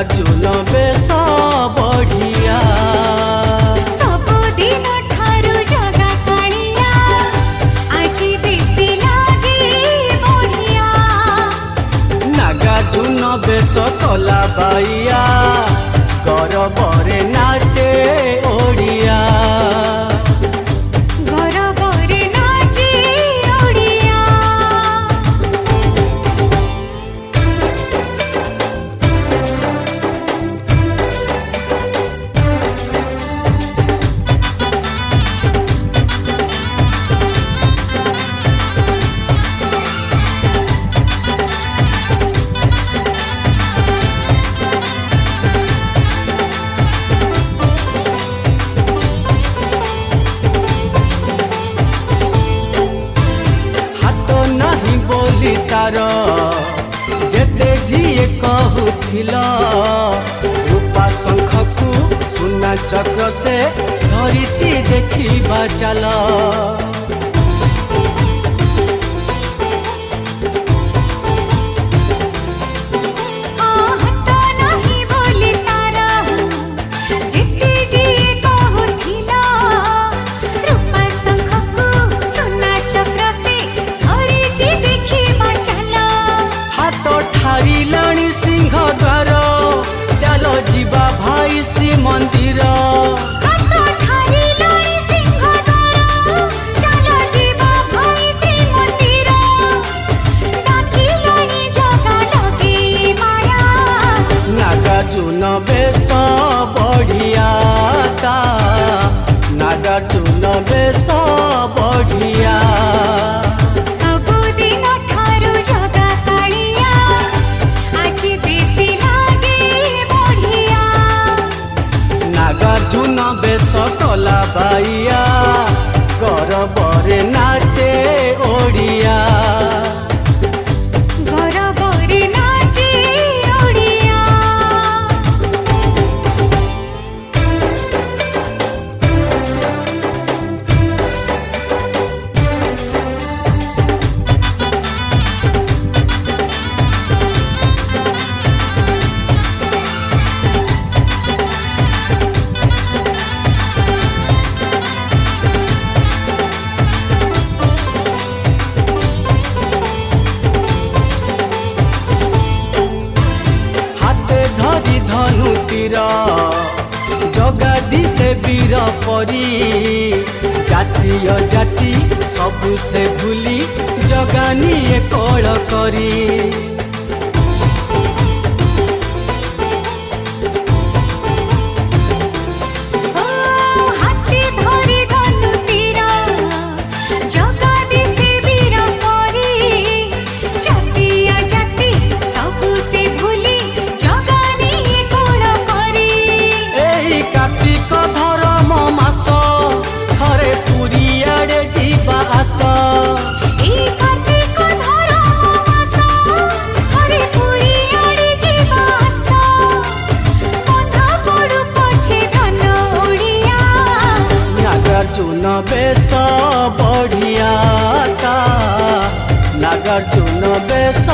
Nagarjuna base बढ़िया सबुदिन ठारू जगा कालिया आजी बेसी लागे बढ़िया नागार्जुन बेस कला बाइया गौरवरे नाचे ओडिया गौरवरे नाचे ओडिया तार जेते जीए कहूथिला रूपा शंख को सुना चक्र से धरिची देखिबा चल सिंह द्वार चलो जीवा भाई श्री मंदिर नागार्जुन बेस बढ़िया नागार्जुन बेस बढ़िया नागार्जुन बेस कला बाइया गौरवरे नाचे ओडिया गौरवरे नाचे ओडिया धनु तीर जगादी से वीर परी जातीय जाति सबु से भूली जगानी कल करी नागार्जुन बेस बढ़िया नागार्जुन बेस